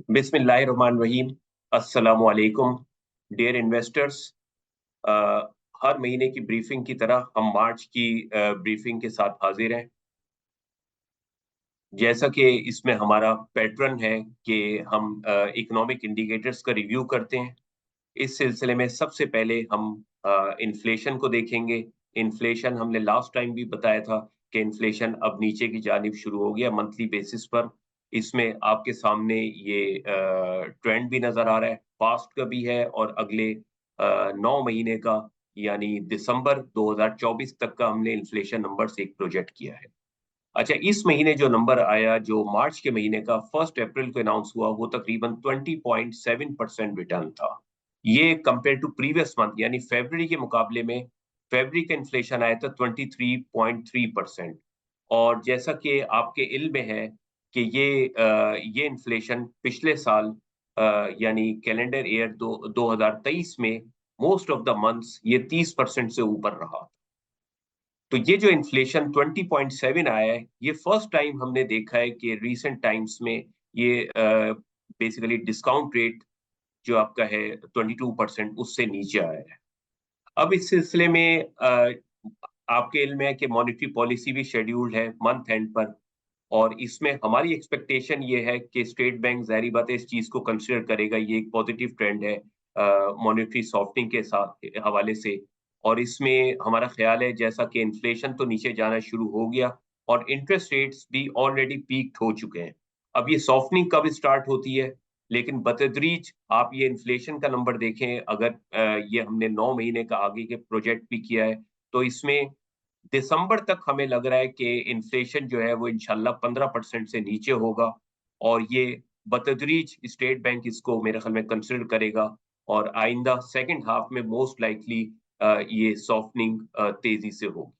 बिस्मिल्लाहिर्रहमानिर्रहीम। अस्सलामु अलैकुम डियर इन्वेस्टर्स। हर महीने की ब्रीफिंग की तरह हम मार्च की ब्रीफिंग के साथ हाजिर हैं। जैसा कि इसमें हमारा पैटर्न है कि हम इकोनॉमिक इंडिकेटर्स का रिव्यू करते हैं। इस सिलसिले में सबसे पहले हम इन्फ्लेशन को देखेंगे। इन्फ्लेशन हमने लास्ट टाइम भी बताया था कि इन्फ्लेशन अब नीचे की जानिब शुरू हो गया मंथली बेसिस पर। इसमें आपके सामने ये ट्रेंड भी नजर आ रहा है, पास्ट का भी है और अगले 9 महीने का, यानी दिसंबर 2024 तक का हमने इन्फ्लेशन नंबर एक प्रोजेक्ट किया है। अच्छा, इस महीने जो नंबर आया, जो मार्च के महीने का 1 अप्रैल को अनाउंस हुआ, वो तकरीबन 20.7% रिटर्न था। ये कंपेयर टू प्रीवियस मंथ यानी फरवरी के मुकाबले में फरवरी का इन्फ्लेशन आया था 23.3%। और जैसा कि आपके इल्म में है कि ये इन्फ्लेशन पिछले साल यानी कैलेंडर ईयर 2023 में मोस्ट ऑफ द मंथ्स ये 30% से ऊपर रहा। तो ये जो इन्फ्लेशन 20.7 आया है, ये फर्स्ट टाइम हमने देखा है कि रीसेंट टाइम्स में ये बेसिकली डिस्काउंट रेट जो आपका है 22% उससे नीचे आया है। अब इस सिलसिले में आपके इल्म है कि मॉनेटरी पॉलिसी भी शेड्यूल्ड है मंथ एंड पर, और इसमें हमारी एक्सपेक्टेशन ये है कि स्टेट बैंक ज़ाहिर बात है इस चीज़ को कंसिडर करेगा। ये एक पॉजिटिव ट्रेंड है मॉनेटरी सॉफ्टनिंग के साथ हवाले से। और इसमें हमारा ख्याल है जैसा कि इन्फ्लेशन तो नीचे जाना शुरू हो गया और इंटरेस्ट रेट्स भी ऑलरेडी पीक हो चुके हैं। अब ये सॉफ्टनिंग कब स्टार्ट होती है, लेकिन बतदरीज आप ये इन्फ्लेशन का नंबर देखें, अगर ये हमने 9 महीने का आगे के प्रोजेक्ट भी किया है, तो इसमें दिसंबर तक हमें लग रहा है कि इन्फ्लेशन जो है वो इंशाल्लाह 15% से नीचे होगा। और ये बतदरीज स्टेट बैंक इसको मेरे ख्याल में कंसिडर करेगा, और आइंदा सेकंड हाफ में मोस्ट लाइकली ये सॉफ्टनिंग तेजी से होगी।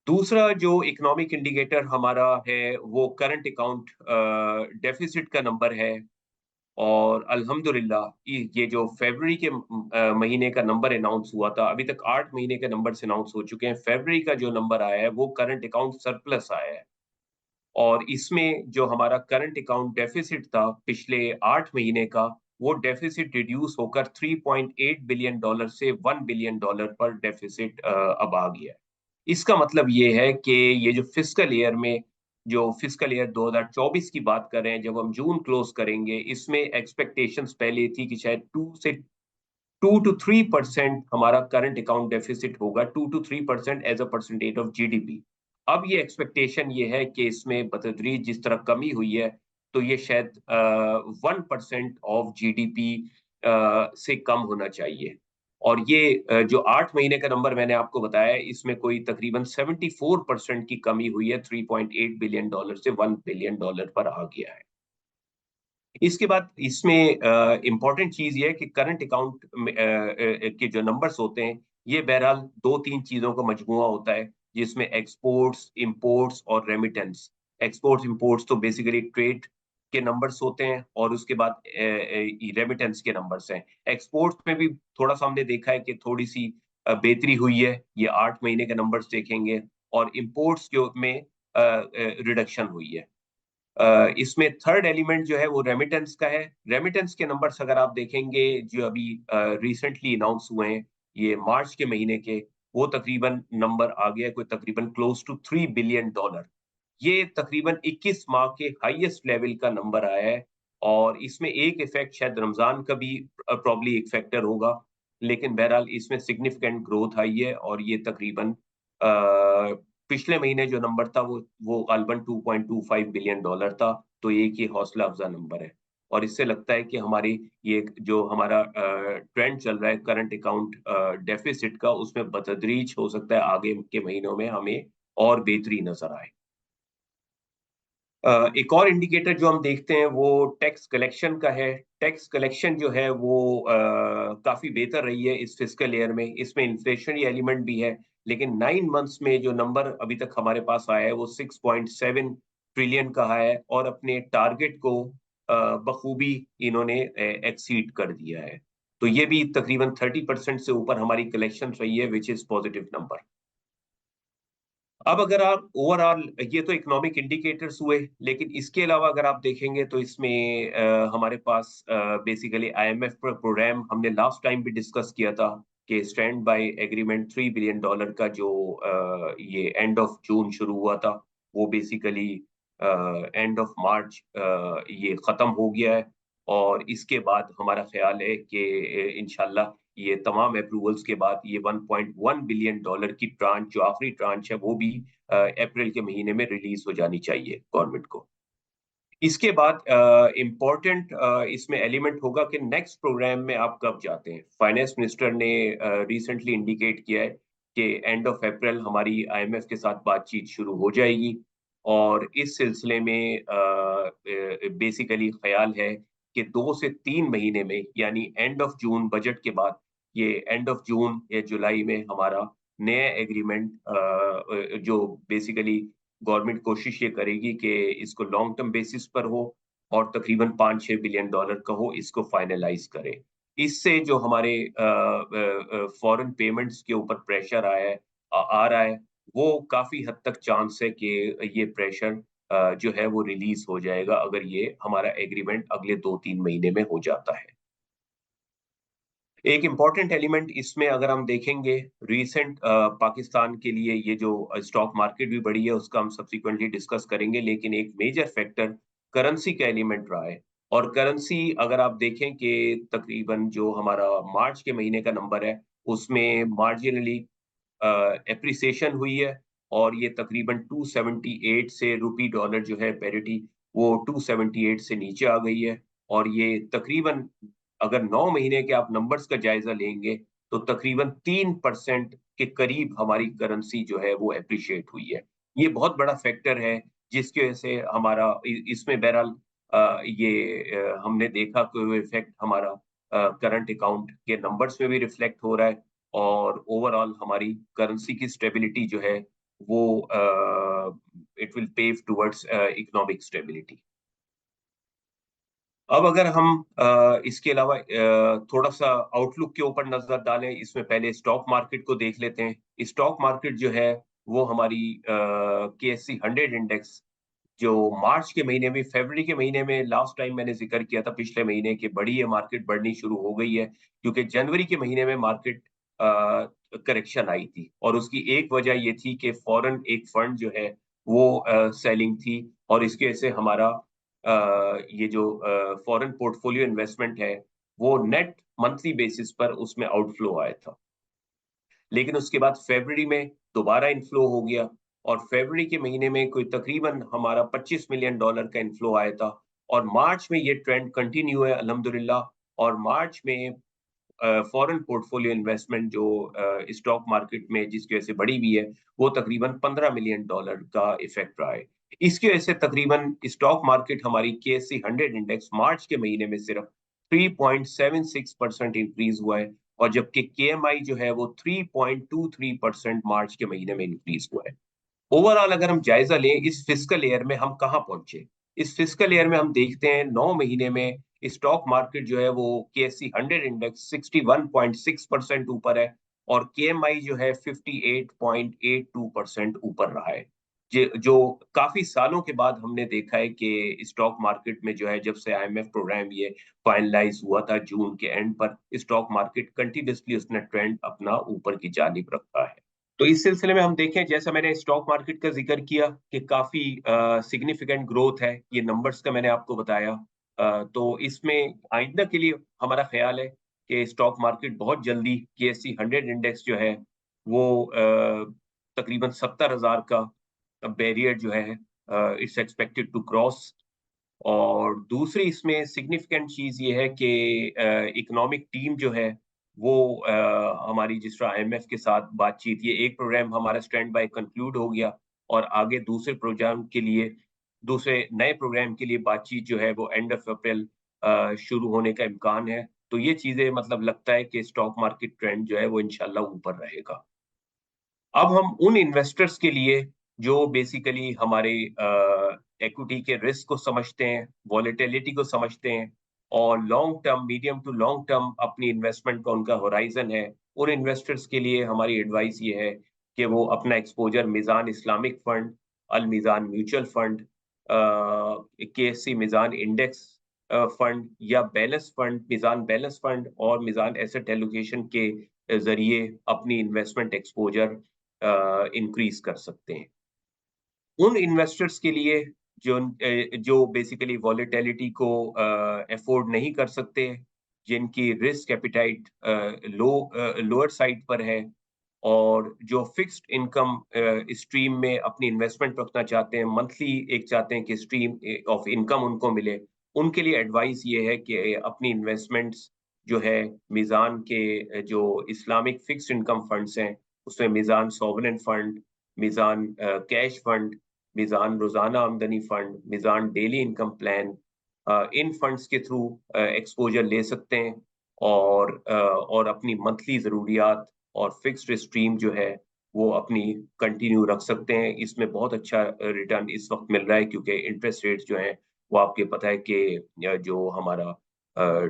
दूसरा जो इकोनॉमिक इंडिकेटर हमारा है वो करंट अकाउंट डेफिसिट का नंबर है। और अल्हम्दुलिल्लाह ये जो फरवरी के महीने का नंबर अनाउंस हुआ था, अभी तक 8 महीने के नंबर अनाउंस हो चुके हैं। फरवरी का जो नंबर आया है वो करंट अकाउंट सरप्लस आया है। और इसमें जो हमारा करंट अकाउंट डेफिसिट था पिछले 8 महीने का, वो डेफिसिट रिड्यूस होकर $3.8 बिलियन से $1 बिलियन पर डेफिसिट अब आ गया है। इसका मतलब ये है कि ये जो फिस्कल ईयर में, जो फिस्कल ईयर 2024 की बात कर रहे हैं, जब हम जून क्लोज करेंगे, इसमें एक्सपेक्टेशंस पहले थी कि शायद 2 to 3% हमारा करंट अकाउंट डेफिसिट होगा, 2 to 3% as a percentage of GDP. अब ये एक्सपेक्टेशन ये है कि इसमें बतदरीज जिस तरह कमी हुई है, तो ये शायद 1% ऑफ जीडीपी से कम होना चाहिए। और ये जो 8 महीने का नंबर मैंने आपको बताया है, इसमें कोई तकरीबन 74% की कमी हुई है, $3.8 बिलियन से $1 बिलियन पर आ गया है। इसके बाद इसमें इम्पॉर्टेंट चीज ये है कि करंट अकाउंट के जो नंबर्स होते हैं, ये बहरहाल दो तीन चीजों का मजमुआ होता है, जिसमें एक्सपोर्ट्स, इंपोर्ट्स और रेमिटेंस। एक्सपोर्ट्स इंपोर्ट्स तो बेसिकली ट्रेड के नंबर्स होते हैं, और उसके बाद रेमिटेंस के नंबर्स हैं। एक्सपोर्ट्स में भी थोड़ा सा हमने देखा है कि थोड़ी सी बेहतरी हुई है, ये 8 महीने के नंबर्स देखेंगे। और इंपोर्ट्स के में रिडक्शन हुई है। इसमें थर्ड एलिमेंट जो है वो रेमिटेंस का है। रेमिटेंस के नंबर्स अगर आप देखेंगे जो अभी रिसेंटली अनाउंस हुए हैं, ये मार्च के महीने के, वो तकरीबन नंबर आ गया कोई तकरीबन क्लोज टू $3 बिलियन। ये तकरीबन 21 माह के हाईएस्ट लेवल का नंबर आया है। और इसमें एक इफेक्ट शायद रमजान का भी प्रॉब्ली एक फैक्टर होगा, लेकिन बहरहाल इसमें सिग्निफिकेंट ग्रोथ आई है। और ये तकरीबन पिछले महीने जो नंबर था वो गालबन $2.25 बिलियन था। तो एक ही हौसला अफजा नंबर है। और इससे लगता है कि हमारी ये जो हमारा ट्रेंड चल रहा है करंट अकाउंट डेफिसिट का, उसमें बतदरीज हो सकता है आगे के महीनों में हमें और बेहतरी नजर आए। एक और इंडिकेटर जो हम देखते हैं वो टैक्स कलेक्शन का है। टैक्स कलेक्शन जो है वो काफी बेहतर रही है इस फिस्कल ईयर में। इसमें इन्फ्लेशनरी एलिमेंट भी है, लेकिन 9 मंथ्स में जो नंबर अभी तक हमारे पास आया है वो 6.7 ट्रिलियन का है, और अपने टारगेट को बखूबी इन्होंने एक्सीड कर दिया है। तो ये भी तकरीबन 30% से ऊपर हमारी कलेक्शन रही है, विच इज पॉजिटिव नंबर। अब अगर आप ओवरऑल, ये तो इकोनॉमिक इंडिकेटर्स हुए, लेकिन इसके अलावा अगर आप देखेंगे तो इसमें हमारे पास बेसिकली आईएमएफ प्रोग्राम हमने लास्ट टाइम भी डिस्कस किया था कि स्टैंड बाय एग्रीमेंट $3 बिलियन का जो ये एंड ऑफ जून शुरू हुआ था, वो बेसिकली एंड ऑफ मार्च ये खत्म हो गया है। और इसके बाद हमारा ख्याल है कि इंशाल्लाह ये तमाम अप्रूवल्स के बाद ये $1.1 बिलियन की ट्रांच, जो आखिरी ट्रांच है, वो भी अप्रैल के महीने में रिलीज हो जानी चाहिए गवर्नमेंट को। इसके बाद इम्पोर्टेंट इसमें एलिमेंट होगा कि नेक्स्ट प्रोग्राम में आप कब जाते हैं। फाइनेंस मिनिस्टर ने रिसेंटली इंडिकेट किया है कि एंड ऑफ अप्रैल हमारी आईएमएफ के साथ बातचीत शुरू हो जाएगी, और इस सिलसिले में बेसिकली ख्याल है कि 2 से 3 महीने में, यानी एंड ऑफ जून बजट के बाद, ये एंड ऑफ जून या जुलाई में हमारा नया एग्रीमेंट, जो बेसिकली गवर्नमेंट कोशिश ये करेगी कि इसको लॉन्ग टर्म बेसिस पर हो और तकरीबन $5-6 बिलियन का हो, इसको फाइनलाइज करे। इससे जो हमारे फॉरेन पेमेंट्स के ऊपर प्रेशर आ रहा है, वो काफी हद तक चांस है कि ये प्रेशर जो है वो रिलीज हो जाएगा अगर ये हमारा एग्रीमेंट अगले 2-3 महीने में हो जाता है। एक इम्पॉर्टेंट एलिमेंट इसमें अगर हम देखेंगे, रिसेंट पाकिस्तान के लिए ये जो स्टॉक मार्केट भी बढ़ी है, उसका हम सब्सिक्वेंटली डिस्कस करेंगे, लेकिन एक मेजर फैक्टर करेंसी का एलिमेंट रहा है। और करेंसी अगर आप देखें कि तकरीबन जो हमारा मार्च के महीने का नंबर है, उसमें मार्जिनली एप्रिसिएशन हुई है, और ये तकरीबन 278 से रुपी डॉलर जो है पैरिटी, वो 278 से नीचे आ गई है। और ये तकरीबन, अगर 9 महीने के आप नंबर्स का जायजा लेंगे, तो तकरीबन 3% के करीब हमारी करेंसी जो है वो एप्रिशिएट हुई है। ये बहुत बड़ा फैक्टर है, जिसकी वजह से हमारा इसमें बहरहाल ये हमने देखा कि वो इफेक्ट हमारा करंट अकाउंट के नंबर्स में भी रिफ्लेक्ट हो रहा है, और ओवरऑल हमारी करेंसी की स्टेबिलिटी जो है वो it will pave towards economic stability. अब अगर हम इसके अलावा थोड़ा सा आउटलुक के ऊपर नजर डालें, इसमें पहले स्टॉक मार्केट को देख लेते हैं। स्टॉक मार्केट जो है वो हमारी KSE 100 इंडेक्स, जो मार्च के महीने में, फरवरी के महीने में लास्ट टाइम मैंने जिक्र किया था पिछले महीने, कि बड़ी है मार्केट बढ़नी शुरू हो गई है, क्योंकि जनवरी के महीने में मार्केट करेक्शन आई थी, और उसकी एक वजह ये थी कि फॉरेन एक फंड जो है वो सेलिंग थी, और इसकी वजह से हमारा ये जो फॉरेन पोर्टफोलियो इन्वेस्टमेंट है, वो नेट मंथली बेसिस पर उसमें आउटफ्लो आया था। लेकिन उसके बाद फरवरी में दोबारा इनफ्लो हो गया, और फरवरी के महीने में कोई तकरीबन हमारा $25 मिलियन का इनफ्लो आया था। और मार्च में ये ट्रेंड कंटिन्यू है अल्हम्दुलिल्लाह। और मार्च में फॉरेन पोर्टफोलियो इन्वेस्टमेंट जो स्टॉक मार्केट में जिसकी वजह से बढ़ी हुई है, वो तकरीबन $15 मिलियन का इफेक्ट रहा है। इसकी वजह से तकरीबन स्टॉक मार्केट हमारी KSE 100 इंडेक्स मार्च के महीने में सिर्फ 3.76% इंक्रीज हुआ है, और जबकि KMI जो है वो 3.23% मार्च के महीने में इंक्रीज हुआ है। ओवरऑल अगर हम जायजा लें इस फिस्कल ईयर में हम कहाँ पहुंचे, इस फिस्कल ईयर में हम देखते हैं 9 महीने में स्टॉक मार्केट जो है वो KSE 100 इंडेक्स 61.6% ऊपर है, और KMI जो है 58.82% ऊपर रहा है। जो काफी सालों के बाद हमने देखा है कि स्टॉक मार्केट में जो है, जब से IMF प्रोग्राम ये फाइनलाइज हुआ था जून के एंड पर, स्टॉक मार्केट कंटिन्यूसली उसने ट्रेंड अपना ऊपर की जानिब रखा है। तो इस सिलसिले में हम देखें, जैसा मैंने स्टॉक मार्केट का जिक्र किया कि काफी सिग्निफिकेंट ग्रोथ है, ये नंबर्स का मैंने आपको बताया। तो इसमें आइंदा के लिए हमारा ख्याल है कि स्टॉक मार्केट बहुत जल्दी KSE 100 इंडेक्स जो है वो तकरीबन 70,000 का बैरियर जो है इट्स एक्सपेक्टेड टू क्रॉस। और दूसरी इसमें सिग्निफिकेंट चीज ये है कि इकोनॉमिक टीम जो है वो हमारी, जिस तरह IMF के साथ बातचीत, ये एक प्रोग्राम हमारा स्टैंड बाय कंक्लूड हो गया, और आगे दूसरे प्रोग्राम के लिए, दूसरे नए प्रोग्राम के लिए बातचीत जो है वो एंड ऑफ अप्रैल शुरू होने का इम्कान है। तो ये चीजें मतलब लगता है कि स्टॉक मार्केट ट्रेंड जो है वो इंशाल्लाह ऊपर रहेगा। अब हम उन इन्वेस्टर्स के लिए जो बेसिकली हमारे इक्विटी के रिस्क को समझते हैं, वॉलेटिलिटी को समझते हैं, और long term, medium to long term अपनी इन्वेस्टमेंट का उनका होराइजन है, उन इन्वेस्टर्स के लिए हमारी एडवाइस ये है कि वो अपना exposure Meezan Islamic fund, Al Meezan mutual fund, KSC Meezan index fund या balance fund, Meezan balance fund और मीज़ान एसेट एलोकेशन के ज़रिए अपनी इन्वेस्टमेंट एक्सपोज़र इंक्रीज़ कर सकते हैं। उन इन्वेस्टर्स के लिए जो बेसिकली वोलेटिलिटी को अफ़ोर्ड नहीं कर सकते, जिनकी रिस्क एपेटाइट लोअर साइड पर है और जो फिक्स्ड इनकम स्ट्रीम में अपनी इन्वेस्टमेंट रखना चाहते हैं, मंथली एक चाहते हैं कि स्ट्रीम ऑफ इनकम उनको मिले, उनके लिए एडवाइस ये है कि अपनी इन्वेस्टमेंट्स जो है मीज़ान के जो इस्लामिक फिक्स्ड इनकम फंड्स हैं, उसमें मीज़ान सॉवरेन फंड, मीज़ान कैश फंड, मीज़ान रोज़ाना आमदनी फंड, मीज़ान डेली इनकम प्लान, इन फंड्स के थ्रू एक्सपोज़र ले सकते हैं और अपनी मंथली ज़रूरियात और फिक्स्ड स्ट्रीम जो है, वो अपनी कंटिन्यू रख सकते हैं। इसमें बहुत अच्छा रिटर्न इस वक़्त मिल रहा है क्योंकि इंटरेस्ट रेट्स जो हैं, वो आपको पता है कि जो हमारा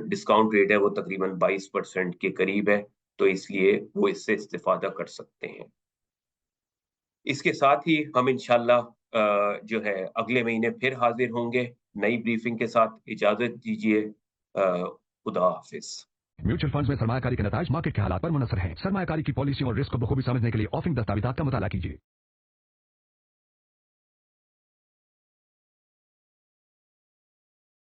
डिस्काउंट रेट है, वो तकरीबन 22% के करीब है, तो इसलिए वो इससे इस्तिफ़ादा कर सकते हैं। इसके साथ ही हम इंशाअल्लाह जो है अगले महीने फिर हाज़िर होंगे, नई ब्रीफ़िंग के साथ। इजाज़त दीजिए। खुदा हाफ़िज़। म्यूचुअल फंड्स में सरमायाकारी के नतायज मार्केट के हालात पर मुनहसर हैं। सरमायाकारी की पॉलिसी और रिस्क को बखूबी समझने के लिए ऑफरिंग दस्तावेज़ात का मुताला कीजिए।